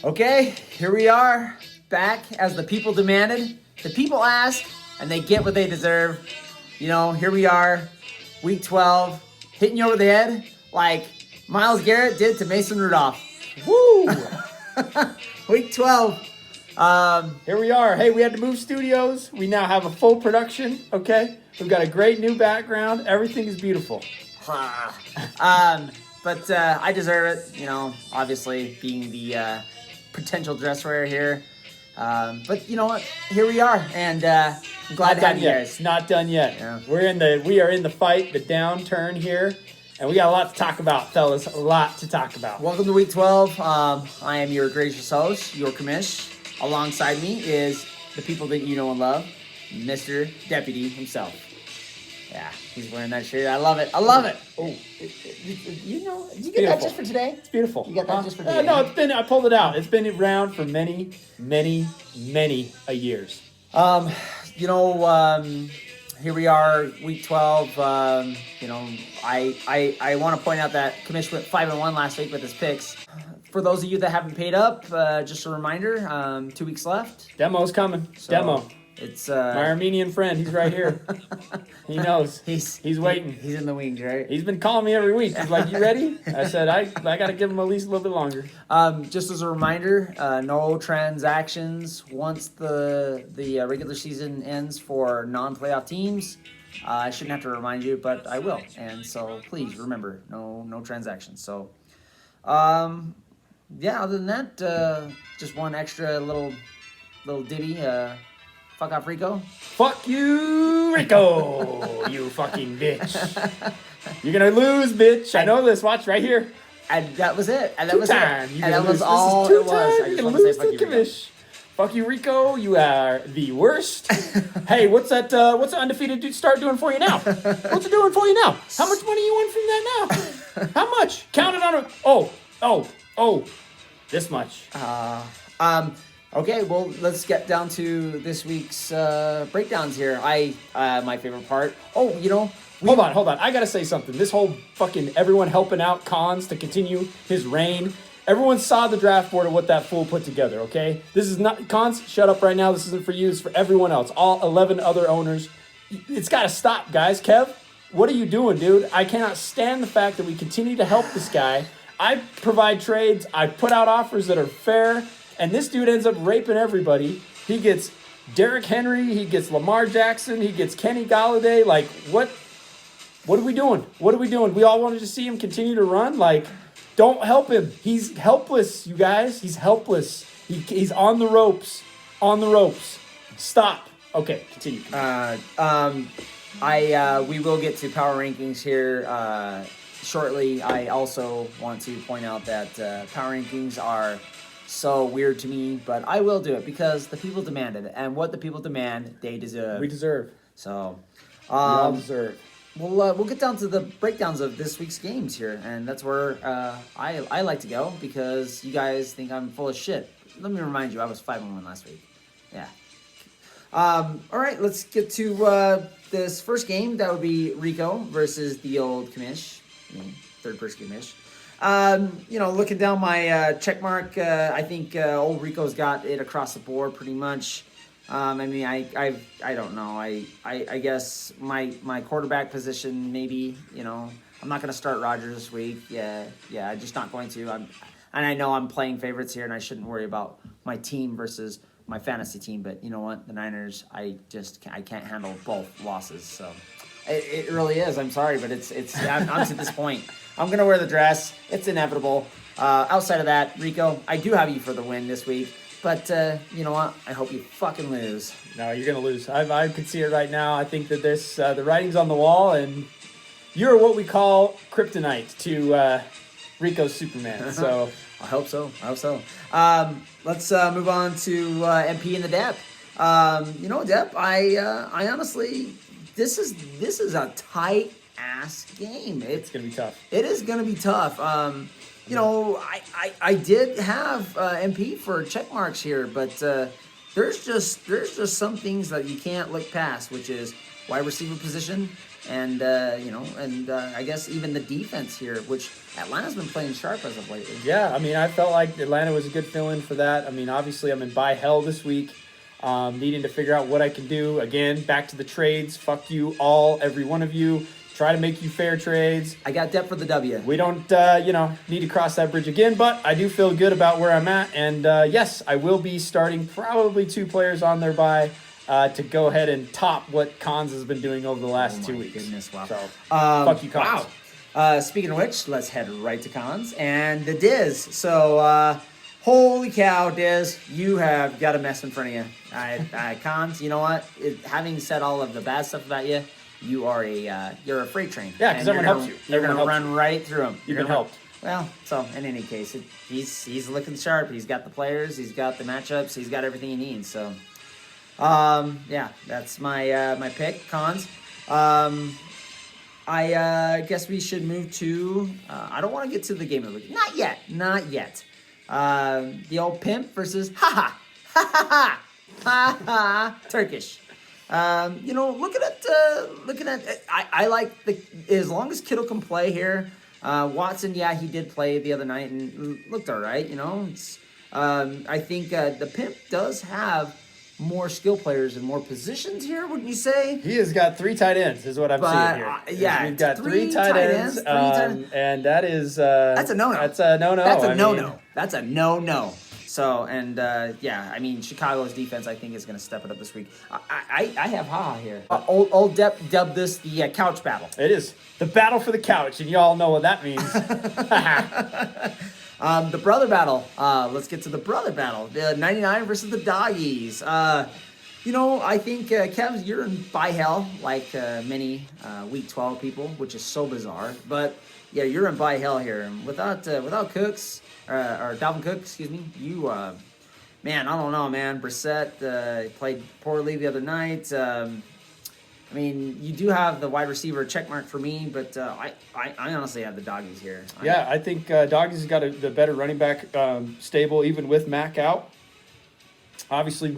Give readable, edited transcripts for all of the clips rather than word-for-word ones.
Okay, here we are, back as the people demanded. The people ask, and they get what they deserve. You know, here we are, week 12, hitting you over the head like Myles Garrett did to Mason Rudolph. Woo! Week 12. Here we are. Hey, we had to move studios. We now have a full production, okay? We've got a great new background. Everything is beautiful. But I deserve it, you know, obviously being the potential dress wearer here. But you know what? Here we are, and I'm glad to have you guys. Not done yet. Yeah. We are in the fight, the downturn here, and we got a lot to talk about, fellas. A lot to talk about. Welcome to week 12. I am your gracious host, your commish. Alongside me is the people that you know and love, Mr. Deputy himself. Yeah, he's wearing that shirt. I love it. I love it. Oh, you know, did you get that just for today? It's beautiful. You got that just for today? No, I pulled it out. It's been around for many, many, many years. You know, here we are, week 12. You know, I want to point out that Commish went 5-1 last week with his picks. For those of you that haven't paid up, just a reminder, 2 weeks left. Demo's coming. So Demo. It's my Armenian friend. He's right here. He knows. He's waiting. He's in the wings, right? He's been calling me every week. He's like, "You ready?" I said, "I got to give him at least a little bit longer." Just as a reminder, no transactions once the regular season ends for non-playoff teams. I shouldn't have to remind you, but I will. And so please remember, no transactions. So, yeah. Other than that, just one extra little ditty. Fuck off, Rico. Fuck you, Rico. You fucking bitch. You're gonna lose, bitch. I know this. Watch right here. And that was it. And that Two was time. it. And that was all it was. I You're just gonna want to lose say fuck to you, Rico. Commish. Fuck you, Rico. You are the worst. Hey, what's that undefeated dude start doing for you now? What's it doing for you now? How much money you win from that now? How much? Count it on a... Oh. This much. Okay, well, let's get down to this week's breakdowns here. My favorite part. Oh, you know... Hold on. I gotta say something. This whole fucking everyone helping out Cons to continue his reign. Everyone saw the draft board of what that fool put together, okay? This is not... Cons, shut up right now. This isn't for you. It's for everyone else. All 11 other owners. It's gotta stop, guys. Kev, what are you doing, dude? I cannot stand the fact that we continue to help this guy. I provide trades. I put out offers that are fair. And this dude ends up raping everybody. He gets Derrick Henry. He gets Lamar Jackson. He gets Kenny Galladay. Like, what are we doing? What are we doing? We all wanted to see him continue to run. Like, don't help him. He's helpless, you guys. He's helpless. He's on the ropes. On the ropes. Stop. Okay, continue. We will get to power rankings here shortly. I also want to point out that power rankings are so weird to me, but I will do it because the people demanded it, and what the people demand, they deserve. We deserve. So, we all deserve. We'll get down to the breakdowns of this week's games here, and that's where I like to go because you guys think I'm full of shit. Let me remind you, I was 5-1 last week. Yeah. All right, let's get to this first game. That would be Rico versus the old Commish, third person Commish. You know, looking down my check mark, I think old Rico's got it across the board pretty much. I mean, I don't know. I guess my quarterback position, maybe, you know, I'm not going to start Rodgers this week. Yeah, I'm just not going to. And I know I'm playing favorites here, and I shouldn't worry about my team versus my fantasy team. But you know what? The Niners, I can't handle both losses. So it really is. I'm sorry, but I'm to this point. I'm going to wear the dress. It's inevitable. Outside of that, Rico, I do have you for the win this week. But you know what? I hope you fucking lose. No, you're going to lose. I can see it right now. I think that this the writing's on the wall, and you're what we call kryptonite to Rico's Superman. So I hope so. Let's move on to MP and the Dep. You know, Dep, I honestly, this is a tight ass game. It's gonna be tough. It is gonna be tough. You know, I did have MP for check marks here, but there's just some things that you can't look past, which is wide receiver position, and I guess even the defense here, which Atlanta's been playing sharp as of lately. Yeah, I mean, I felt like Atlanta was a good fill-in for that. I mean, obviously, I'm in buy hell this week, needing to figure out what I can do. Again, back to the trades. Fuck you all, every one of you. Try to make you fair trades. I got depth for the W. We don't, need to cross that bridge again, but I do feel good about where I'm at. And yes, I will be starting probably 2 players on their bye to go ahead and top what Cons has been doing over the last 2 weeks. Goodness, wow. So, fuck you, Cons. Wow. Speaking of which, let's head right to Cons and the Diz. So, holy cow, Diz, you have got a mess in front of you. Cons, you know what? Having said all of the bad stuff about you, you're a freight train. Yeah, because everyone helps you. You're going to run right through them. You've been helped. Well, so in any case, he's looking sharp. He's got the players. He's got the matchups. He's got everything he needs. So, yeah, that's my pick. Cons. I guess we should move to. I don't want to get to the game of the week. Not yet. The old pimp versus ha ha Turkish. Looking at, I like as long as Kittle can play here. Watson, yeah, he did play the other night and looked all right. I think the pimp does have more skill players and more positions here. Wouldn't you say? He has got 3 tight ends, is what I'm seeing here. Yeah, we've got 3 tight ends, and that is that's a no-no. That's a no-no. That's a no-no. So, and I mean, Chicago's defense, I think, is going to step it up this week. I have Ha here. Old Depp dubbed this the couch battle. It is the battle for the couch, and you all know what that means. The brother battle. Let's get to the brother battle. The 99 versus the doggies. I think, Kev, you're in buy hell, like many Week 12 people, which is so bizarre. But, yeah, you're in buy hell here. Without Cooks, or Dalvin Cook, excuse me, you, man, I don't know, man. Brissett played poorly the other night. I mean, you do have the wide receiver check mark for me, but I honestly have the doggies here. I think doggies has got the better running back stable, even with Mac out. Obviously,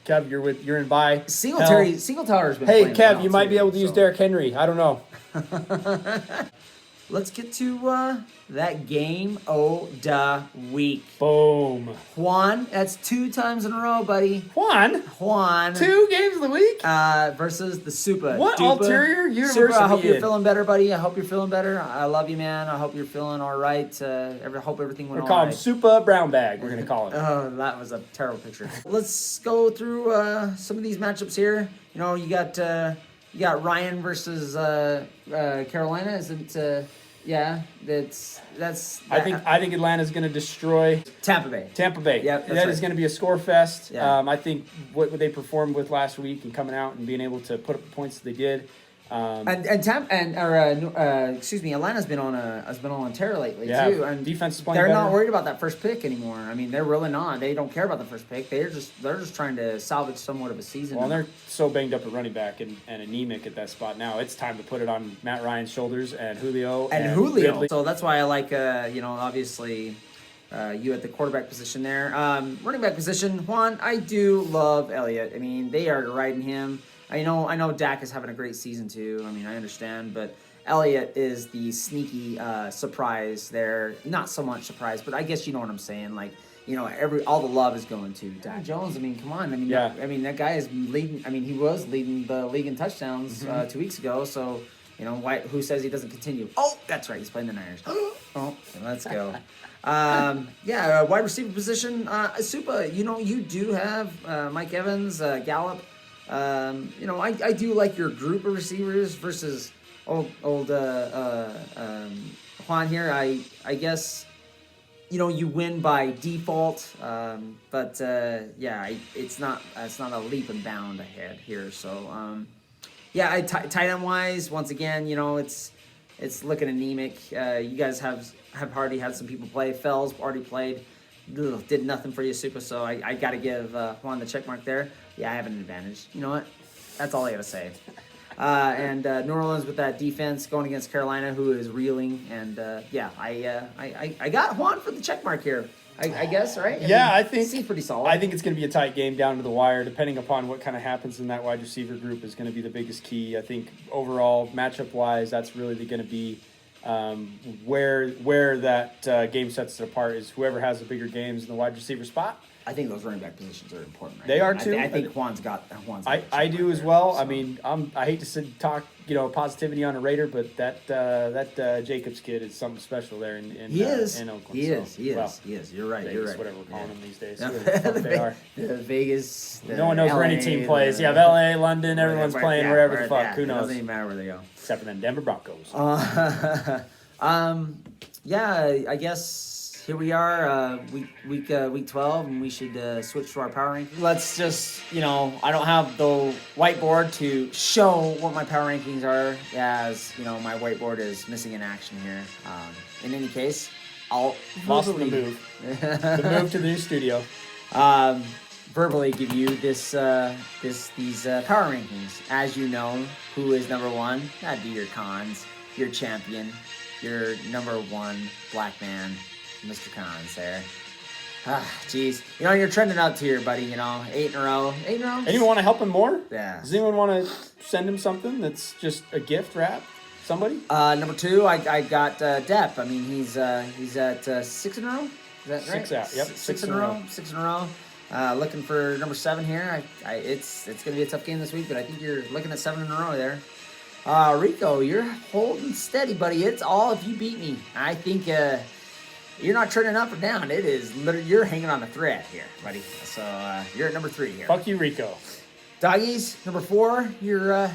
Kev, you're in bye. Singletary's been Hey, playing Kev, well you might too, be able to use Derrick Henry. I don't know. Let's get to that game of the week. Boom. Juan, that's 2 times in a row, buddy. Juan. 2 games of the week? Versus the Super. What Dupa. ulterior universe Super, I hope are you you're in? feeling better, buddy. I hope you're feeling better. I love you, man. I hope you're feeling all right. Hope everything went all right. We'll call him Super Brown Bag, we're going to call him. Oh, that was a terrible picture. Let's go through some of these matchups here. You got Ryan versus Carolina. Isn't yeah, that's. I think Atlanta's going to destroy Tampa Bay. Yeah, that is going to be a score fest. Yeah. I think what they performed with last week and coming out and being able to put up the points that they did. Atlanta's been on a tear lately too. And defense is playing they're better. not worried about that first pick anymore. I mean, they're really not. They don't care about the first pick. They're just trying to salvage somewhat of a season. Well, they're so banged up at running back and anemic at that spot now. It's time to put it on Matt Ryan's shoulders and Julio. Ridley. So that's why I like obviously. You at the quarterback position there. Running back position, Juan, I do love Elliott. I mean, they are riding him. I know Dak is having a great season too. I mean, I understand, but Elliott is the sneaky surprise there. Not so much surprise, but I guess you know what I'm saying. Like, all the love is going to Dak Jones. I mean, come on. I mean, that guy is leading. I mean, he was leading the league in touchdowns 2 weeks ago. So, who says he doesn't continue? Oh, that's right. He's playing the Niners. Oh, let's go. Wide receiver position, Super. You do have Mike Evans, Gallup. I do like your group of receivers versus old Juan here. I guess you win by default, but it's not a leap and bound ahead here. So tight end wise, once again, it's looking anemic. You guys have already had some people play. Fells already played. Did nothing for you, Super. So I got to give Juan the check mark there. Yeah, I have an advantage. You know what? That's all I got to say. And New Orleans with that defense going against Carolina, who is reeling. And I got Juan for the check mark here. I guess, right? I think seems pretty solid. I think it's going to be a tight game down to the wire, depending upon what kind of happens in that wide receiver group is going to be the biggest key. I think overall, matchup wise, that's really going to be where that game sets it apart is whoever has the bigger games in the wide receiver spot. I think those running back positions are important. Right They now. are too. I think Juan's got. I do as well. So. I mean, I hate to talk positivity on a Raider, but that Jacobs kid is something special there in Oakland. He is. You're right. Vegas, you're right. whatever we're calling them these days. the, Whoever the fuck they are. the Vegas. No one knows LA, where any team plays. LA, London, everyone's playing wherever the fuck. Who knows? It doesn't even matter where they go. Except for them Denver Broncos. I guess here we are, week 12, and we should switch to our power rankings. Let's just, I don't have the whiteboard to show what my power rankings are, as my whiteboard is missing in action here. In any case, I'll Lost the move. The move to the new studio. Verbally give you these power rankings. As you know, who is number one? That'd be your Cons, your champion, your number one black man, Mr. Cons there. Jeez. You're trending up here, buddy. 8 in a row. 8 in a row? Anyone want to help him more? Yeah. Does anyone want to send him something that's just a gift wrap? Somebody? Number 2, I got Depp. I mean, he's at 6 in a row. Is that right? 6 out. Yep. 6 in a row. 6 in a row. Looking for number 7 here. It's going to be a tough game this week, but I think you're looking at 7 in a row there. Rico, you're holding steady, buddy. It's all if you beat me. I think you're not turning up or down. It is literally, you're hanging on a thread here, buddy. So you're at number 3 here. Fuck you, Rico. Doggies, number 4. You're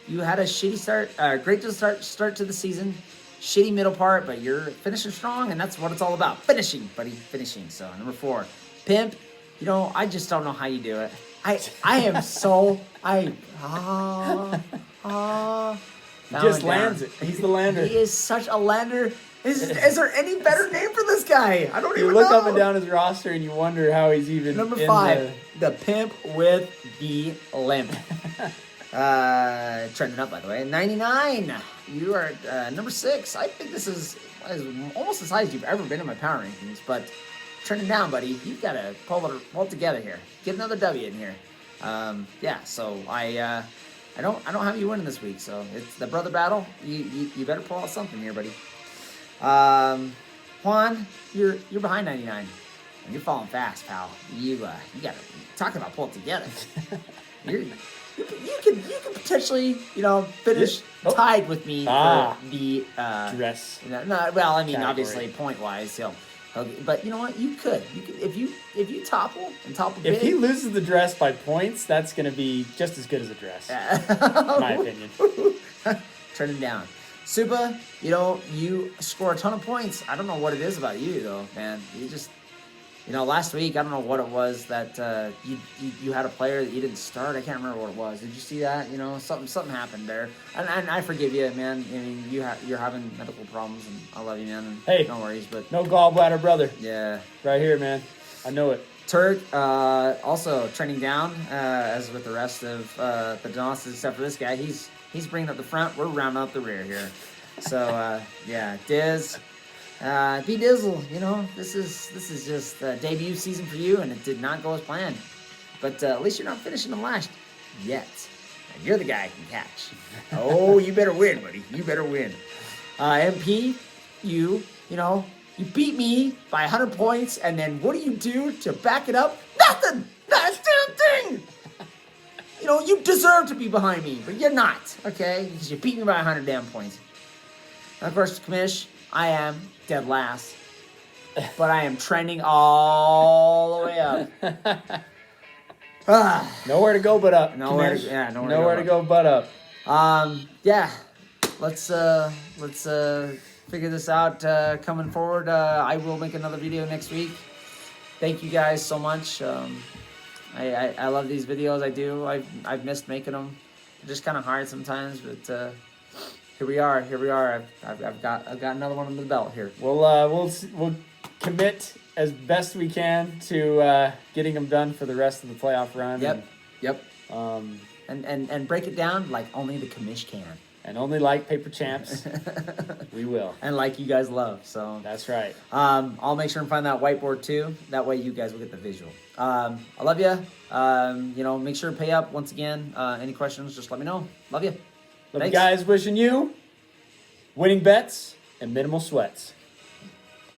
you had a shitty start, great to start to the season. Shitty middle part, but you're finishing strong, and that's what it's all about. Finishing, buddy. Finishing. So number 4. Pimp, I just don't know how you do it. I am so He just lands it. He's the lander. He is such a lander. Is there any better name for this guy? I don't even know. You look up and down his roster and you wonder how he's even number 5, the pimp with the limp. Trending up, by the way. 99. You are number 6. I think this is almost as high as you've ever been in my power rankings, but trending down, buddy. You've got to pull it together here. Get another W in here. So I don't have you winning this week, so it's the brother battle. You better pull out something here, buddy. Juan, you're behind 99, and you're falling fast, pal. You gotta talk about pull it together. You could potentially finish tied with me for the dress. Well, I mean, category. Obviously point wise, but you know what? You could if you topple big. If he loses the dress by points, that's going to be just as good as a dress, in my opinion. Turn him down. Supa, you score a ton of points. I don't know what it is about you, though, man. You just, last week, I don't know what it was that you had a player that you didn't start. I can't remember what it was. Did you see that? Something happened there. And I forgive you, man. I mean, you're having medical problems, and I love you, man. And hey, no worries, but no gallbladder, brother. Yeah. Right here, man. I know it. Turk, also trending down, as with the rest of the Donases, except for this guy. He's bringing up the front. We're rounding up the rear here. So, Diz, be Dizzle. This is just debut season for you, and it did not go as planned. But at least you're not finishing them last yet. And you're the guy who can catch. Oh, you better win, buddy. You better win. MP, you beat me by 100 points, and then what do you do to back it up? Nothing! Not a damn thing! You deserve to be behind me, but you're not, okay? Because you beat me by 100 damn points. And of course, Kamish, I am dead last, but I am trending all the way up. Nowhere to go but up. Nowhere to go but up. Let's figure this out coming forward. I will make another video next week. Thank you guys so much. I love these videos. I do. I've missed making them. They're just kind of hard sometimes, but here we are. I've got another one under the belt here. We'll commit as best we can to getting them done for the rest of the playoff run. Yep. And break it down like only the commish can. And only like paper champs, we will. And like you guys love. So That's right. I'll make sure and find that whiteboard too. That way you guys will get the visual. I love you. Make sure to pay up once again. Any questions, just let me know. Love you. Love you guys. Wishing you winning bets and minimal sweats.